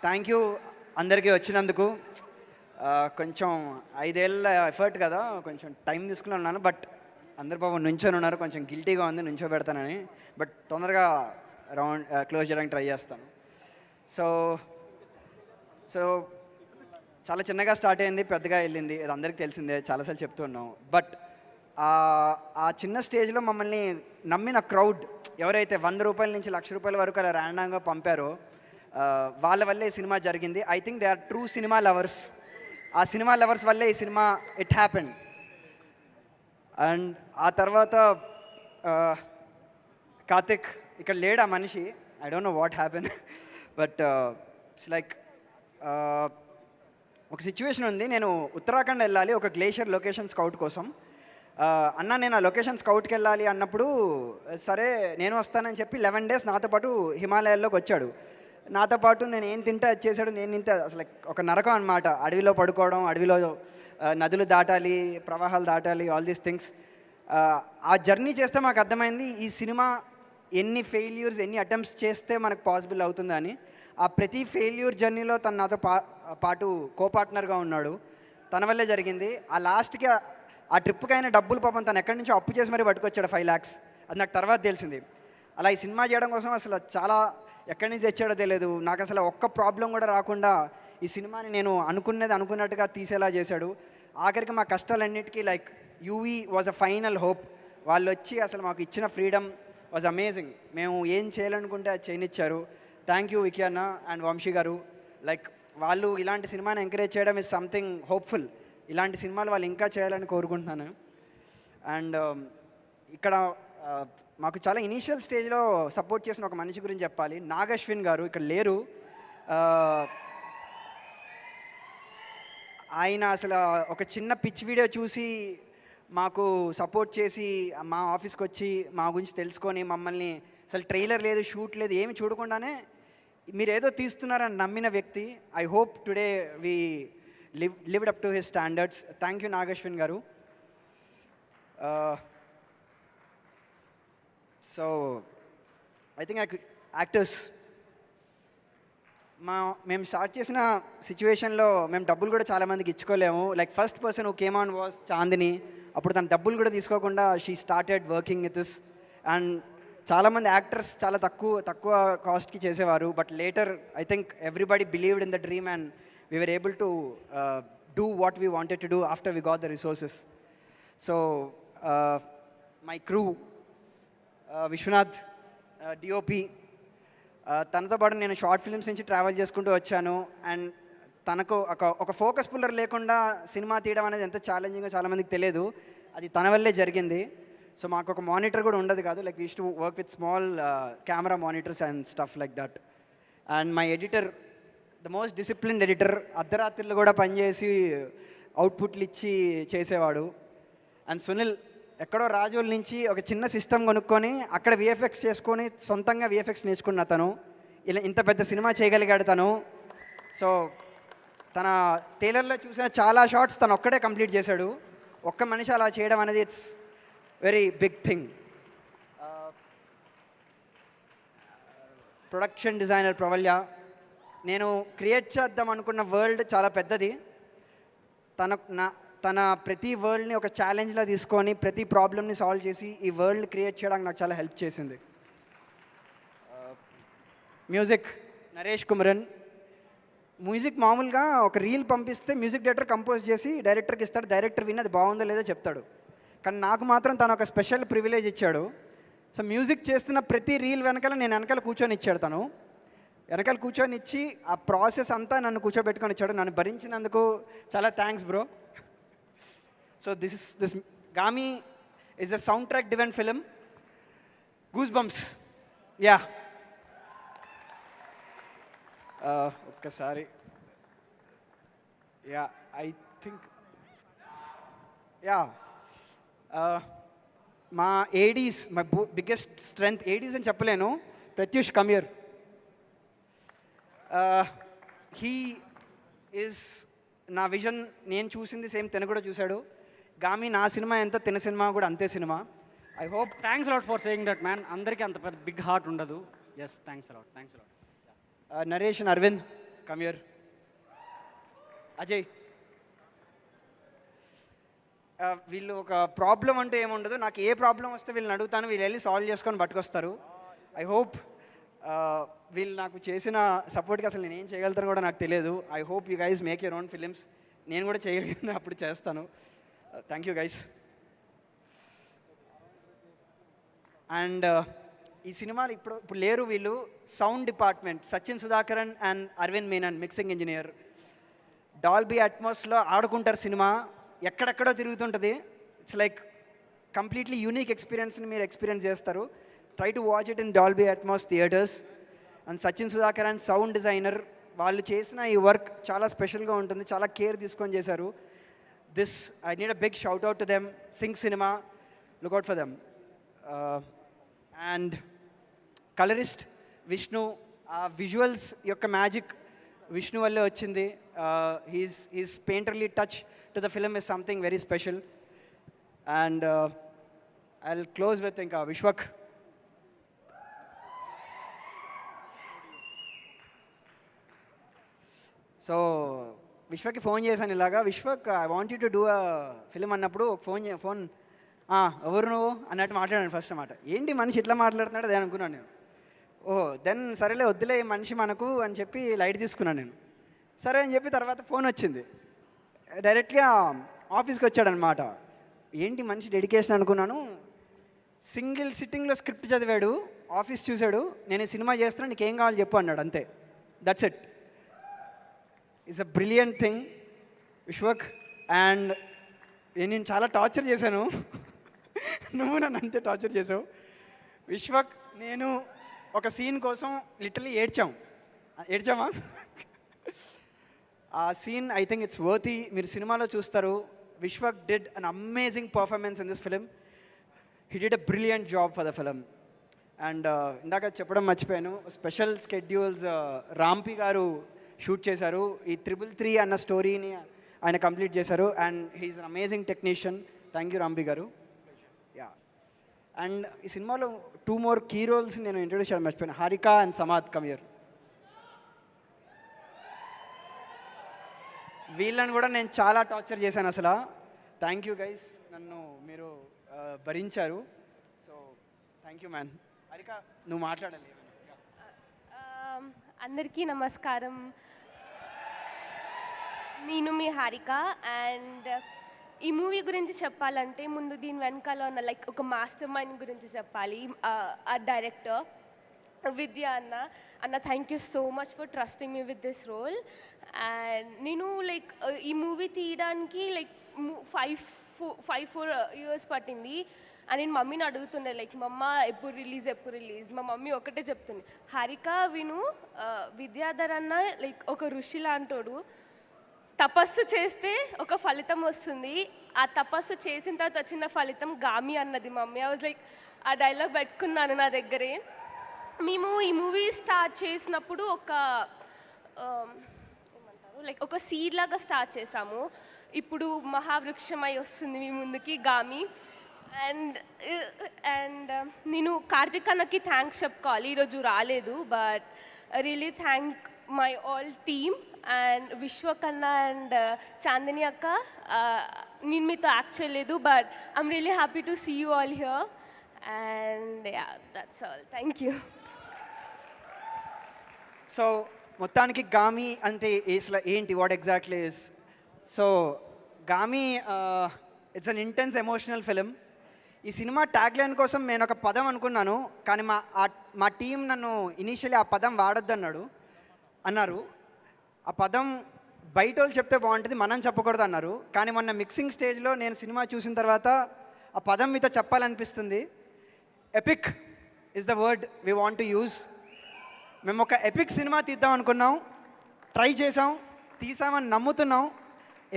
Thank you అందరికీ వచ్చినందుకు. కొంచెం 5 ఏళ్ళ ఎఫర్ట్ కదా, కొంచెం టైం తీసుకుని ఉన్నాను. బట్ అందరు పాపం నుంచొని ఉన్నారు, కొంచెం గిల్టీగా ఉంది నుంచోబెడతానని. బట్ తొందరగా క్లోజ్ చేయడానికి ట్రై చేస్తాను. సో సో చాలా చిన్నగా స్టార్ట్ అయింది, పెద్దగా వెళ్ళింది, అది అందరికీ తెలిసిందే, చాలాసార్లు చెప్తూ ఉన్నాం. బట్ ఆ చిన్న స్టేజ్లో మమ్మల్ని నమ్మిన క్రౌడ్ ఎవరైతే 100 రూపాయల నుంచి 1,00,000 రూపాయల వరకు అలా ర్యాండంగా పంపారో వాళ్ళ వల్లే ఈ సినిమా జరిగింది. I think they are true cinema lovers. ఆ సినిమా లవర్స్ వల్లే ఈ సినిమా ఇట్ హ్యాపెండ్. అండ్ ఆ తర్వాత కార్తిక్ ఇక్కడ లేడు, ఆ మనిషి. I don't know what happen. But it's like ఒక సిచ్యువేషన్ ఉంది. నేను ఉత్తరాఖండ్ వెళ్ళాలి ఒక గ్లేషియర్ లొకేషన్ స్కౌట్ కోసం. అన్న నేను ఆ లొకేషన్ స్కౌట్కి వెళ్ళాలి అన్నప్పుడు సరే నేను వస్తానని చెప్పి 11 days నాతో పాటు హిమాలయాల్లోకి వచ్చాడు. నాతో పాటు నేను ఏం తింటే అది చేశాడు, నేను తింటే అసలు ఒక నరకం అనమాట. అడవిలో పడుకోవడం, అడవిలో నదులు దాటాలి, ప్రవాహాలు దాటాలి, ఆల్ దీస్ థింగ్స్. ఆ జర్నీ చేస్తే మాకు అర్థమైంది ఈ సినిమా ఎన్ని ఫెయిల్యూర్స్, ఎన్ని అటెంప్ట్స్ చేస్తే మనకు పాసిబుల్ అవుతుందని. ఆ ప్రతి ఫెయిల్యూర్ జర్నీలో తను నాతో పాటు కోపార్ట్నర్గా ఉన్నాడు. తన వల్లే జరిగింది. ఆ లాస్ట్కి ఆ ట్రిప్కి అయిన డబ్బులు పాపం తను ఎక్కడి నుంచో అప్పు చేసి మరీ పట్టుకొచ్చాడు, 5 lakhs. అది నాకు తర్వాత తెలిసింది. అలా ఈ సినిమా చేయడం కోసం అసలు చాలా ఎక్కడి నుంచి తెచ్చాడో తెలియదు. నాకు అసలు ఒక్క ప్రాబ్లం కూడా రాకుండా ఈ సినిమాని నేను అనుకున్నట్టుగా తీసేలా చేశాడు. ఆఖరికి మా కష్టాలన్నిటికీ like Yuvi was a final hope. వాళ్ళు వచ్చి అసలు మాకు ఇచ్చిన ఫ్రీడమ్ వాజ్ అమేజింగ్. మేము ఏం చేయాలనుకుంటే అది చేయనిచ్చారు. థ్యాంక్ యూ వికీ అన్న అండ్ వంశీ గారు. లైక్ వాళ్ళు ఇలాంటి సినిమాని ఎంకరేజ్ చేయడం ఇస్ సంథింగ్ హోప్ఫుల్. ఇలాంటి సినిమాలు వాళ్ళు ఇంకా చేయాలని కోరుకుంటున్నాను. అండ్ ఇక్కడ మాకు చాలా ఇనీషియల్ స్టేజ్లో సపోర్ట్ చేసిన ఒక మనిషి గురించి చెప్పాలి. నాగశ్విన్ గారు ఇక్కడ లేరు. ఆయన అసలు ఒక చిన్న పిచ్ వీడియో చూసి మాకు సపోర్ట్ చేసి మా ఆఫీస్కి వచ్చి మా గురించి తెలుసుకొని మమ్మల్ని అసలు ట్రైలర్ లేదు, షూట్ లేదు, ఏమి చూడకుండానే మీరు ఏదో తీస్తున్నారని నమ్మిన వ్యక్తి. I hope today we lived up to his standards. Thank you Nagashwin garu. So I think actors మేము స్టార్ట్ చేసిన సిచ్యువేషన్లో మేము డబ్బులు కూడా చాలామందికి ఇచ్చుకోలేము. Like first person who came on was Chandini. అప్పుడు తన డబ్బులు కూడా తీసుకోకుండా she started working with us. And చాలామంది యాక్టర్స్ చాలా తక్కువ కాస్ట్కి చేసేవారు. But later I think everybody believed in the dream and we were able to do what we wanted to do after we got the resources. So my crew, Vishwanath, DOP, తనతో పాటు నేను short films నుంచి travel చేసుకుంటూ వచ్చాను. And తనకు ఒక focus puller లేకుండా cinema తీయడం అనేది ఎంత ఛాలెంజింగో చాలామందికి తెలియదు. అది తన వల్లే జరిగింది. సో మాకు ఒక మానిటర్ కూడా ఉండదు కాదు. Like we used to work with small camera monitors and stuff like that. And my editor, the most disciplined editor, అర్ధరాత్రులు కూడా పనిచేసి అవుట్పుట్లు ఇచ్చి చేసేవాడు. అండ్ సునీల్ ఎక్కడో రాజోల్ నుంచి ఒక చిన్న సిస్టమ్ కొనుక్కొని అక్కడ విఎఫ్ఎక్స్ చేసుకొని సొంతంగా విఎఫ్ఎక్స్ నేర్చుకున్న తను ఇలా ఇంత పెద్ద సినిమా చేయగలిగాడు తను. సో తన టైలర్లో చూసిన చాలా షార్ట్స్ తను ఒక్కడే కంప్లీట్ చేశాడు. ఒక్క మనిషి అలా చేయడం అనేది it's very big thing. Production designer Pravalya, నేను క్రియేట్ చేద్దాం అనుకున్న వరల్డ్ చాలా పెద్దది. తన ప్రతి వరల్డ్ని ఒక ఛాలెంజ్లా తీసుకొని ప్రతి ప్రాబ్లమ్ని సాల్వ్ చేసి ఈ వరల్డ్ క్రియేట్ చేయడానికి నాకు చాలా హెల్ప్ చేసింది. మ్యూజిక్ నరేష్ కుమరన్. మ్యూజిక్ మామూలుగా ఒక రీల్ పంపిస్తే మ్యూజిక్ డైరెక్టర్ కంపోజ్ చేసి డైరెక్టర్కి ఇస్తాడు. డైరెక్టర్ విని అది బాగుందో లేదో చెప్తాడు. కానీ నాకు మాత్రం తను ఒక స్పెషల్ ప్రివిలేజ్ ఇచ్చాడు. సో మ్యూజిక్ చేస్తున్న ప్రతి రీల్ వెనకాల నేను వెనకాల కూర్చొని ఇచ్చాడు. తను వెనకాల కూర్చొని ఇచ్చి ఆ ప్రాసెస్ అంతా నన్ను కూర్చోబెట్టుకొని ఇచ్చాడు. నన్ను భరించినందుకు చాలా thanks bro. So this Gaami is a sound track driven film, goose bumps. Yeah ఒక్కసారి యా ఐ థింక్ యా మా ADs, my biggest strength ADs అని చెప్పలేను. ప్రత్యూష్ కమియర్, హీ ఈజ్ నా విజన్. నేను చూసింది సేమ్ తను కూడా చూశాడు. గామి నా సినిమా ఎంతో తిన సినిమా కూడా అంతే cinema. I hope. Thanks a lot for saying that man. అందరికీ అంత పెద్ద బిగ్ హార్ట్ ఉండదు. Yes, thanks a lot. Naresh and Aravind, కమియర్. అజయ్. వీళ్ళు ఒక ప్రాబ్లం అంటూ ఏముండదు, నాకు ఏ ప్రాబ్లం వస్తే వీళ్ళని అడుగుతాను, వీళ్ళు వెళ్ళి సాల్వ్ చేసుకొని పట్టుకొస్తారు. ఐ హోప్ వీళ్ళు నాకు చేసిన సపోర్ట్కి అసలు నేను ఏం చేయగలుగుతాను కూడా నాకు తెలియదు. I hope you guys make your own films. నేను కూడా చేయగలిగిన అప్పుడు చేస్తాను. Thank you guys. అండ్ ఈ సినిమాలు ఇప్పుడు లేరు వీళ్ళు. Sound department Sachin Sudhakaran and Aravind Menon, mixing engineer. Dolby అట్మాస్లో ఆడుకుంటారు సినిమా, ఎక్కడెక్కడో తిరుగుతుంటుంది. ఇట్స్ లైక్ కంప్లీట్లీ యూనిక్ ఎక్స్పీరియన్స్ని మీరు ఎక్స్పీరియన్స్ చేస్తారు. Try to watch it in Dolby Atmos theatres. And Sachin Sudhakar and sound designer, వాళ్ళు చేసిన ఈ వర్క్ చాలా స్పెషల్గా ఉంటుంది, చాలా కేర్ తీసుకొని చేశారు. This I need a big shout out to them. Sync cinema, look out for them. And colourist Vishnu, ఆ విజువల్స్ యొక్క మ్యాజిక్ విష్ణు వల్లే వచ్చింది. He's painterly touch to the film is something very special. And I will close with ఇంకా Vishwak. So విశ్వక్కి phone చేశాను ఇలాగా, Vishwak I want you to do a film అన్నప్పుడు phone ఎవరు నువ్వు అన్నట్టు మాట్లాడాను ఫస్ట్ అన్నమాట. ఏంటి మనిషి ఇట్లా మాట్లాడుతున్నాడు అదే అనుకున్నాను నేను. ఓహో దెన్ సరేలే వద్దులే మనిషి మనకు అని చెప్పి లైట్ తీసుకున్నాను నేను. సరే అని చెప్పి తర్వాత ఫోన్ వచ్చింది, డైరెక్ట్గా ఆఫీస్కి వచ్చాడనమాట. ఏంటి మనిషి డెడికేషన్ అనుకున్నాను. సింగిల్ సిట్టింగ్లో స్క్రిప్ట్ చదివాడు, ఆఫీస్ చూశాడు, నేను ఈ సినిమా చేస్తున్నా నీకేం కావాలి చెప్పు అన్నాడు, అంతే. That's it. It's a brilliant thing Vishwak. And నేను చాలా టార్చర్ చేశాను, నువ్వు నన్ను అంతే టార్చర్ చేసావు. విశ్వక్ నేను ఒక సీన్ కోసం లిటరలీ ఏడ్చామా ఆ scene I think it's worthy. మీరు సినిమాలో చూస్తారు. Vishwak did an amazing performance in this film. He did a brilliant job for the film. And ఇందాక చెప్పడం మర్చిపోయాను, స్పెషల్ స్కెడ్యూల్స్ రాంపి గారు షూట్ చేశారు. ఈ 333 అన్న స్టోరీని ఆయన కంప్లీట్ చేశారు. And he's an amazing technician. Thank you Rampi గారు. యా. అండ్ ఈ సినిమాలో 2 more కీ రోల్స్ నేను ఇంట్రొడ్యూస్ చేయడం మర్చిపోయాను, హారిక అండ్ సమాద్ కమియర్. వీళ్ళని కూడా నేను చాలా టార్చర్ చేశాను అసలు. థ్యాంక్ యూ గైస్, నన్ను మీరు భరించారు. So thank you man. Harika నువ్వు మాట్లాడాలి. అందరికీ నమస్కారం. నేను మీ హారిక. అండ్ ఈ మూవీ గురించి చెప్పాలంటే ముందు దీని వెనకాల ఉన్న లైక్ ఒక మాస్టర్ మైండ్ గురించి చెప్పాలి. ఆ డైరెక్టర్ విద్య అన్న thank you so much for trusting me with this role. And నేను లైక్ ఈ మూవీ తీయడానికి లైక్ 4 years పట్టింది. అని నేను మమ్మీని అడుగుతుండే లైక్ మమ్మ ఎప్పుడు రిలీజ్. మా మమ్మీ ఒకటే చెప్తుంది, హారిక విను, విద్యాధర్ అన్న లైక్ ఒక ఋషి లాంటోడు, తపస్సు చేస్తే ఒక ఫలితం వస్తుంది, ఆ తపస్సు చేసిన తర్వాత వచ్చిన ఫలితం గామి అన్నది మమ్మీ. ఐ వాజ్ లైక్ ఆ డైలాగ్ పెట్టుకున్నాను నా దగ్గరే. మేము ఈ మూవీ స్టార్ట్ చేసినప్పుడు లైక్ ఒక సీడ్ లాగా స్టార్ట్ చేసాము. ఇప్పుడు మహావృక్షమై వస్తుంది మీ ముందుకి గామి. అండ్ నేను కార్తిక్ అన్నకి థ్యాంక్స్ చెప్పుకోవాలి, ఈరోజు రాలేదు. But really thank my all team and Vishwak అన్న అండ్ చాందిని అక్క. నేను మీతో యాక్ట్ చేయలేదు, but I'm really happy to see you all here. And yeah, that's all. Thank you. So మొత్తానికి గామి అంటే ఏంటి, what exactly is? So Gaami it's an intense emotional film. ఈ సినిమా ట్యాగ్లైన్ కోసం నేను ఒక పదం అనుకున్నాను, కానీ మా టీం నన్ను ఇనీషియలీ ఆ పదం వాడొద్దు అన్నారు. ఆ పదం బయట వాళ్ళు చెప్తే బాగుంటుంది, మనం చెప్పకూడదు అన్నారు. కానీ మొన్న మిక్సింగ్ స్టేజ్లో నేను సినిమా చూసిన తర్వాత ఆ పదం మీతో చెప్పాలనిపిస్తుంది. Epic is the word we want to use. మేము ఒక ఎపిక్ సినిమా తీద్దాం అనుకున్నాం, ట్రై చేసాం, తీసామని నమ్ముతున్నాం.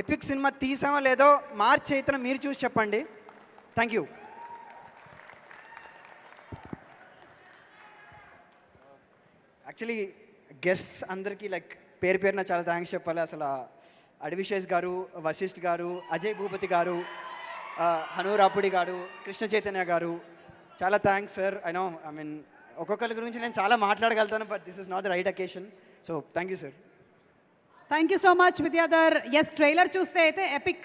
ఎపిక్ సినిమా తీసామో లేదో మార్చ్ 8న మీరు చూసి చెప్పండి. Thank you. యాక్చువల్లీ గెస్ట్స్ అందరికీ లైక్ పేరున చాలా థ్యాంక్స్ చెప్పాలి. అసలు అడవిశేష్ గారు, వశిష్ఠ్ గారు, అజయ్ భూపతి గారు, హనూరాపుడి గారు, కృష్ణ చైతన్య గారు, చాలా థ్యాంక్స్ సార్. ఐ మీన్ ఒక్కొక్కరి గురించి నేను చాలా మాట్లాడగలుగుతాను, but this is not the right occasion. So thank you sir. Thank you so much Vidyadhar. Yes trailer చూస్తే అయితే ఎపిక్